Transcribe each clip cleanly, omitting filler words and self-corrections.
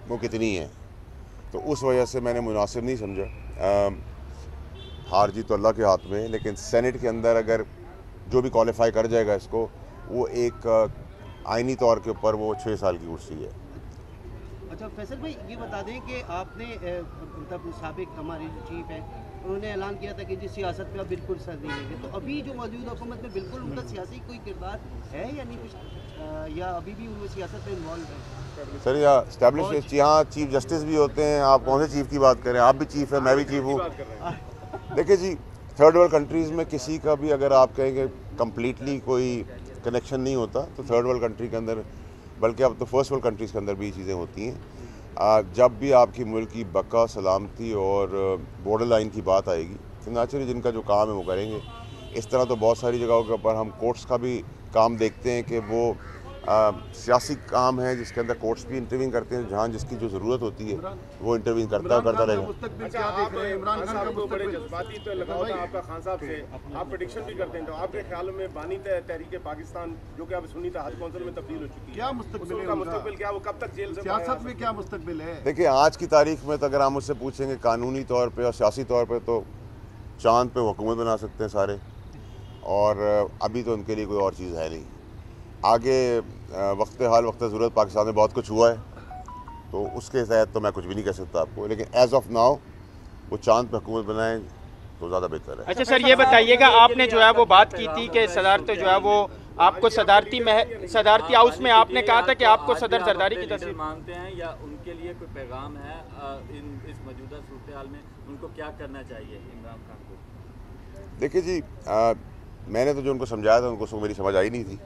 वो कितनी है। तो उस वजह से मैंने मुनासिब नहीं समझा। हार जीत तो अल्लाह के हाथ में है, लेकिन सेनेट के अंदर अगर जो भी क्वालिफाई कर जाएगा इसको, वो एक आइनी तौर के ऊपर वो 6 साल की कुर्सी है। अच्छा फैसल भाई, ये बता दें कि आपने मतलब साबिक हमारे जो चीफ हैं उन्होंने ऐलान किया था कि जी सियासत पे अब बिल्कुल सर नहीं लेंगे, तो अभी जो मौजूदा हुकूमत में बिल्कुल उनका सियासी कोई किरदार है या नहीं कुछ, या अभी भी उनमें सियासत में इन्वॉल्व है? सर यहाँ स्टैब्लिश, यहाँ चीफ जस्टिस भी होते हैं। आप कौन से चीफ की बात करें? आप भी चीफ हैं, मैं भी चीफ हूँ। देखिए जी, थर्ड वर्ल्ड कंट्रीज़ में किसी का भी अगर आप कहेंगे कम्प्लीटली कोई कनेक्शन नहीं होता, तो थर्ड वर्ल्ड कंट्री के अंदर, बल्कि अब तो फर्स्ट वर्ल्ड कंट्रीज़ के अंदर भी ये चीज़ें होती हैं। जब भी आपकी मुल्क की बका सलामती और बॉर्डर लाइन की बात आएगी, तो नेचुरली जिनका जो काम है वो करेंगे। इस तरह तो बहुत सारी जगहों के ऊपर हम कोर्ट्स का भी काम देखते हैं कि वो सियासी काम है जिसके अंदर कोर्ट्स भी इंटरवीन करते हैं। जहाँ जिसकी जो ज़रूरत होती है वो इंटरवीन करता रहेगा। अच्छा, आप इमरान खान को बड़े जज्बाती तो लगाव था आपका खान साहब से, आप प्रेडिक्शन भी करते हैं, तो आपके ख्याल में बानी तहरीक पाकिस्तान जो कि अब सुन्नी हज कौंसिल में तब्दील हो चुकी है, क्या मुस्तकबिल क्या, वो कब तक जेल से सियासत में क्या मुस्तकबिल है? देखिए, आज की तारीख में तो अगर आप मुझसे पूछेंगे कानूनी तौर पे और सियासी तौर पे, तो चांद पे हुकूमत बना सकते हैं सारे, और अभी तो उनके लिए कोई और चीज़ है नहीं। आगे वक्त हाल वक्त ज़रूरत पाकिस्तान में बहुत कुछ हुआ है, तो उसके तहत तो मैं कुछ भी नहीं कह सकता आपको, लेकिन एज ऑफ नाउ वो चांद पे हुकूमत बनाएं तो ज़्यादा बेहतर है। अच्छा सर, ये बताइएगा, आपने जो है वो बात की थी कि सदारत जो है वो आपको सदारती हाउस में आपने कहा था कि आपको सदर जरदारी की तस्वीर मानते हैं, या उनके लिए कोई पैगाम है इस मौजूदा सूरत हाल में उनको क्या करना चाहिए इमरान खान को? देखिए जी, मैंने तो जो उनको समझाया था उनको मेरी समझ आई नहीं थी,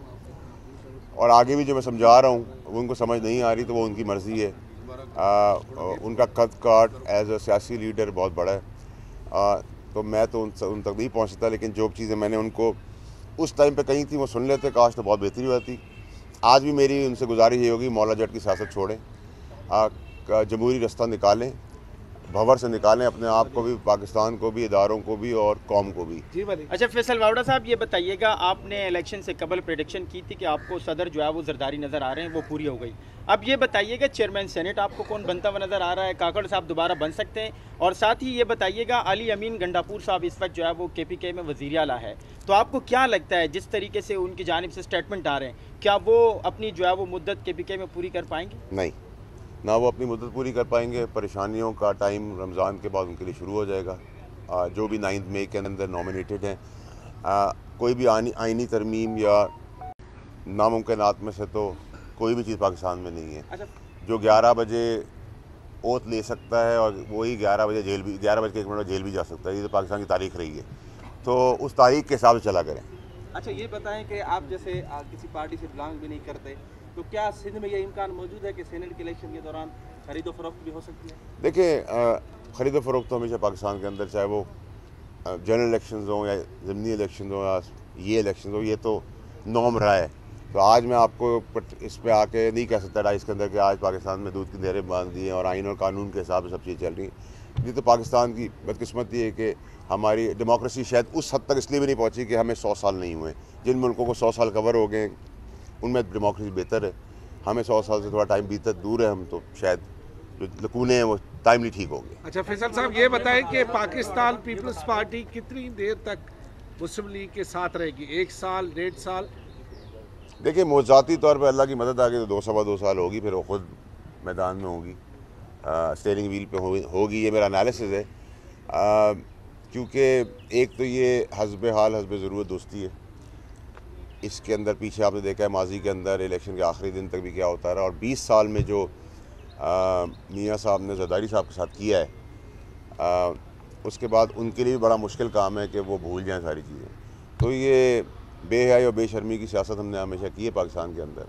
और आगे भी जो मैं समझा रहा हूँ वो उनको समझ नहीं आ रही, तो वो उनकी मर्ज़ी है। उनका कद काट एज अ सियासी लीडर बहुत बड़ा है, तो मैं तो उन तक नहीं पहुँच सकता, लेकिन जो चीज़ें मैंने उनको उस टाइम पे कही थी वो सुन लेते, काश तो बहुत बेहतरी होती। आज भी मेरी उनसे गुजारिश ये होगी, मौला जट की सियासत छोड़ें, जमहूरी रास्ता निकालें, भंवर से निकालें अपने आप को भी, पाकिस्तान को भी, इदारों को भी और कौम को भी। अच्छा फैसल वावड़ा साहब, ये बताइएगा, आपने इलेक्शन से कबल प्रेडिक्शन की थी कि आपको सदर जो है वो जरदारी नज़र आ रहे हैं, वो पूरी हो गई। अब ये बताइएगा, चेयरमैन सेनेट आपको कौन बनता हुआ नज़र आ रहा है? काकड़ साहब दोबारा बन सकते हैं? और साथ ही ये बताइएगा, अली अमीन गंडापुर साहब इस वक्त जो है वो KPK में वज़ीर आला है, तो आपको क्या लगता है जिस तरीके से उनकी जानिब से स्टेटमेंट आ रहे हैं, क्या वो अपनी जो है वो मुद्दत KPK में पूरी कर पाएंगे? नहीं, ना वो अपनी मुद्दत पूरी कर पाएंगे। परेशानियों का टाइम रमज़ान के बाद उनके लिए शुरू हो जाएगा। जो भी 9 मई के अंदर नॉमिनेटेड हैं, कोई भी आइनी तरमीम या नामुमकिनात में से तो कोई भी चीज़ पाकिस्तान में नहीं है। अच्छा, जो 11 बजे ओथ ले सकता है और वही 11 बजे जेल भी, 11 बज के 1 मिनट जेल भी जा सकता है। ये तो पाकिस्तान की तारीख रही है, तो उस तारीख के हिसाब से चला करें। अच्छा, ये बताएं कि आप जैसे किसी पार्टी से बिलोंग भी नहीं करते, तो क्या सिंध में ये इम्कान मौजूद है कि सेनेट के इलेक्शन के दौरान खरीदो फरोख्त भी हो सकती है? देखिए, ख़रीदो फरोख्त तो हमेशा पाकिस्तान के अंदर, चाहे वो जनरल इलेक्शन हों या ज़मीनी इलेक्शन हो या ये इलेक्शन हो, ये तो नॉर्म रहा है। तो आज मैं आपको इस पे आके नहीं कह सकता डाइस के अंदर कि आज पाकिस्तान में दूध की नहरें बांध दी हैं और आइन और कानून के हिसाब से सब चीज़ चल रही हैं। ये तो पाकिस्तान की बदकिस्मती है कि हमारी डेमोक्रेसी शायद उस हद तक इसलिए भी नहीं पहुंची कि हमें 100 साल नहीं हुए। जिन मुल्कों को 100 साल कवर हो गए उनमें डेमोक्रेसी बेहतर है, हमें 100 साल से थोड़ा टाइम बीता दूर है, हम तो शायद जो लकूने हैं वो टाइमली ठीक होंगे। अच्छा फैसल साहब, ये बताएं कि पाकिस्तान पीपल्स पार्टी कितनी देर तक मुस्लिम लीग के साथ रहेगी? 1 साल, 1.5 साल? देखिए, मौज़ाती तौर पर अल्लाह की मदद आ गई तो 2 साल होगी, फिर वो खुद मैदान में होगी, स्टीयरिंग व्हील पे होगी। ये मेरा एनालिसिस है, क्योंकि एक तो ये हस्ब हाल हस्ब ज़रूरत दोस्ती है। इसके अंदर पीछे आपने देखा है माजी के अंदर इलेक्शन के आखिरी दिन तक भी क्या होता रहा, और 20 साल में जो मियाँ साहब ने जरदारी साहब के साथ किया है, उसके बाद उनके लिए भी बड़ा मुश्किल काम है कि वो भूल जाएं सारी चीज़ें। तो ये बेहयाई और बेशर्मी की सियासत हमने हमेशा की है पाकिस्तान के अंदर,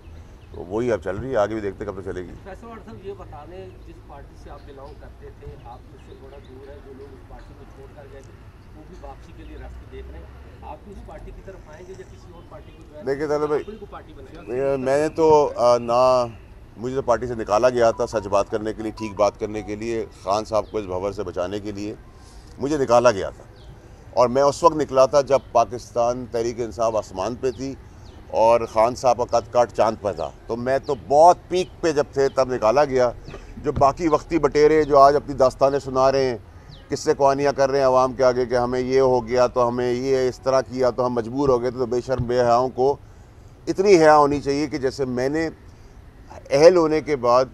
तो वही अब चल रही है, आगे भी देखते कब तक चलेगी। फैसल साहब, ये बता दें, जिस पार्टी से आप बिलोंग करते थे, आप उससे थोड़ा दूर है, जो लोग उस पार्टी को छोड़कर गए थे वो भी वापसी के लिए रास्ते देख रहे हैं, आप भी उस पार्टी की तरफ आएंगे या किसी और पार्टी को? देखिए तालिब भाई, पार्टी बनाएंगे? मैंने तो ना, मुझे तो पार्टी से निकाला गया था सच बात करने के लिए, ठीक बात करने के लिए, खान साहब को इस भंवर से बचाने के लिए मुझे निकाला गया था, और मैं उस वक्त निकला था जब पाकिस्तान तहरीक इंसाफ आसमान पे थी और ख़ान साहब का कद काट चांद पर था। तो मैं तो बहुत पीक पे जब थे तब निकाला गया, जो बाकी वक्ती बटेरे जो आज अपनी दास्तानें सुना रहे हैं, किससे कहानियाँ कर रहे हैं आवाम के आगे कि हमें ये हो गया तो हमें ये इस तरह किया तो हम मजबूर हो गए, तो बेशर्म बेहयाओं को इतनी हया होनी चाहिए कि जैसे मैंने अहल होने के बाद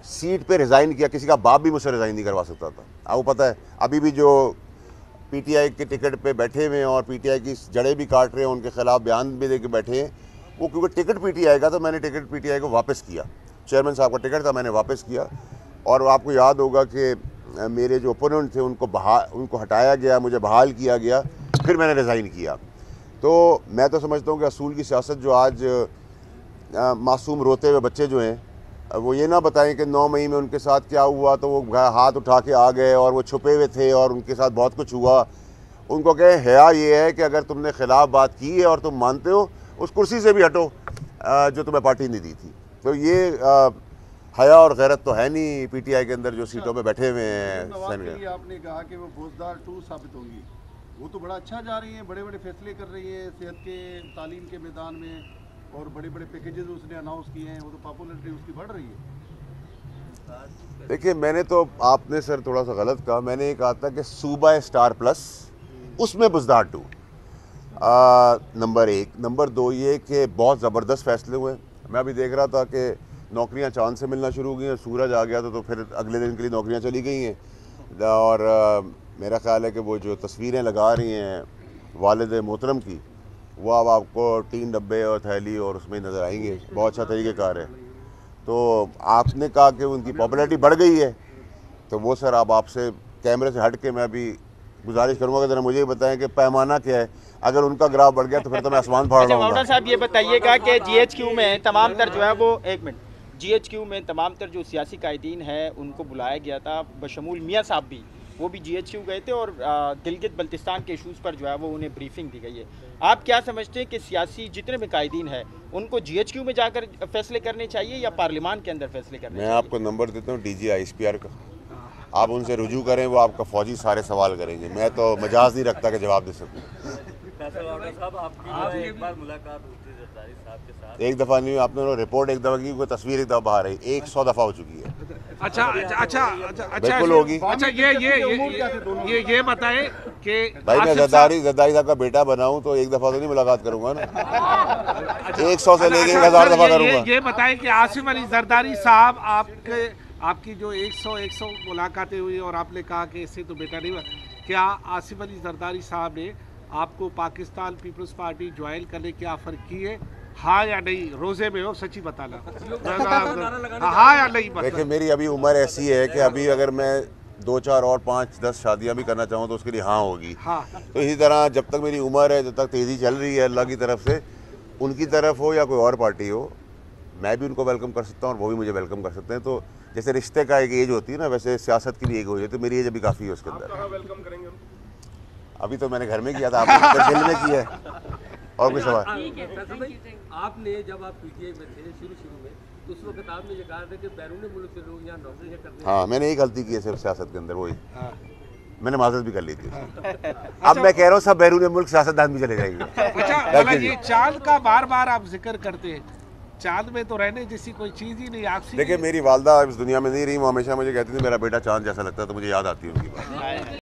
सीट पे रिज़ाइन किया, किसी का बाप भी मुझसे रिज़ाइन नहीं करवा सकता था। आपको पता है अभी भी जो पीटीआई के टिकट पे बैठे हुए हैं और पीटीआई की जड़ें भी काट रहे हैं, उनके ख़िलाफ़ बयान भी दे के बैठे हैं, वो क्योंकि टिकट पीटीआई का, तो मैंने टिकट पीटीआई को वापस किया। चेयरमैन साहब का टिकट था, मैंने वापस किया। और आपको याद होगा कि मेरे जो ओपोनेंट थे उनको हटाया गया, मुझे बहाल किया गया, फिर मैंने रिज़ाइन किया। तो मैं तो समझता हूँ कि असूल की सियासत जो आज मासूम रोते हुए बच्चे जो हैं वो ये ना बताएं कि 9 मई में उनके साथ क्या हुआ, तो वो हाथ उठा के आ गए और वो छुपे हुए थे और उनके साथ बहुत कुछ हुआ। उनको कहें हया ये है कि अगर तुमने खिलाफ बात की है और तुम मानते हो, उस कुर्सी से भी हटो जो तुम्हें पार्टी नहीं दी थी। तो ये हया और गैरत तो है नहीं पीटीआई के अंदर जो सीटों पे बैठे हुए हैं। आपने कहा कि वो फौजदार 2 साबित होंगी, वो तो बड़ा अच्छा जा रही हैं, बड़े बड़े फैसले कर रही है सेहत के, तालीम के मैदान में, और बड़े बड़े पैकेजेस उसने अनाउंस किए हैं, वो तो पॉपुलरिटी उसकी बढ़ रही है। देखिए मैंने तो, आपने सर थोड़ा सा गलत कहा, मैंने ये कहा था कि सूबा स्टार प्लस उसमें बुज़दार 2 नंबर 1। नंबर 2 ये कि बहुत ज़बरदस्त फैसले हुए। मैं अभी देख रहा था कि नौकरियां चांद से मिलना शुरू हो गई हैं, सूरज आ गया तो फिर अगले दिन के लिए नौकरियां चली गई हैं। और मेरा ख्याल है कि वो जो तस्वीरें लगा रही हैं वालिद मोहतरम की, वो अब आपको 3 डब्बे और थैली और उसमें नज़र आएंगे। बहुत अच्छा तरीक़ेकार है। तो आपने कहा कि उनकी पॉपुलैरिटी बढ़ गई है, तो वो सर अब आपसे कैमरे से हट के मैं अभी गुजारिश करूँगा कि ज़रा मुझे बताएं कि पैमाना क्या है। अगर उनका ग्राफ बढ़ गया तो फिर तो मैं आसमान फाड़ रहा हूँ। साहब ये बताइएगा कि जीएचक्यू में तमाम तर जो है वो, एक मिनट, जीएचक्यू में तमाम तर जो सियासी कायदीन है उनको बुलाया गया था, बशमूल मियाँ साहब भी, वो भी जीएचक्यू गए थे और गिलगित बल्तिस्तान के इशूज़ पर जो है वो उन्हें ब्रीफिंग दी गई है। आप क्या समझते हैं कि सियासी जितने भी कायदीन हैं उनको जीएचक्यू में जाकर फैसले करने चाहिए या पार्लियामान के अंदर फैसले करने चाहिए? मैं आपको नंबर देता हूँ DG ISPR का, आप उनसे रुजू करें, वो आपका फौजी सारे सवाल करेंगे। मैं तो मजाज नहीं रखता कि जवाब दे सकूँ। एक बार मुलाकात हुई थी जरदारी साहब के साथ, एक दफ़ा नहीं, आपने रिपोर्ट एक दफ़ा की, कोई तस्वीर एक दफ़ा बाहर आई, 100 दफ़ा हो चुकी है। बिल्कुल होगी। अच्छा ये बताएं कि भाई मैं जरदारी साहब का बेटा बनाऊं तो एक दफ़ा तो नहीं मुलाकात करूंगा ना, 100 से लेके 1000 दफ़ा करूंगा। ये बताएं कि आसिफ अली जरदारी साहब आपकी जो 100 मुलाकातें हुई और आपने कहा कि इससे तो बेटा नहीं हुआ, क्या आसिफ अली जरदारी साहब ने आपको पाकिस्तान पीपल्स पार्टी ज्वाइन करने की ऑफर की है, हाँ या नहीं? रोजे में हो, सच्ची बताना, हाँ या नहीं? देखिए मेरी अभी उम्र ऐसी है कि अभी अगर मैं 2, 4 और 5, 10 शादियां भी करना चाहूँ तो उसके लिए हाँ होगी। हाँ। तो इसी तरह जब तक मेरी उम्र है, जब तक तेज़ी चल रही है अल्लाह की तरफ से, उनकी तरफ हो या कोई और पार्टी हो, मैं भी उनको वेलकम कर सकता हूँ और वो भी मुझे वेलकम कर सकते हैं। तो जैसे रिश्ते का एक एज होती है ना, वैसे सियासत की भी एक होती है। तो मेरी एज अभी काफ़ी है उसके अंदर। वेलकम करेंगे अभी तो मैंने घर में किया था, आपने दिल में किया है। और कुछ सवाल? आपने जब आप पीटीआई में थे शुरू में, तो उस वक्त आपने ये कहा था कि बैरून मुल्क से लोग यहाँ नौकरियाँ करते हैं। हाँ, मैंने एक गलती की है सिर्फ सियासत के अंदर, वही मैंने माजरत भी कर ली थी। अब मैं कह रहा हूँ सब बैरून मुल्क सियासतदान भी चले जाएंगे। अच्छा, ये चांद का बार आप जिक्र करते हैं, चांद में तो रहने जैसी कोई चीज़ ही नहीं आपसी। देखिए मेरी वालदा इस दुनिया में नहीं रही, वो हमेशा मुझे कहती थी मेरा बेटा चांद जैसा लगता है, तो मुझे याद आती है उनकी बात।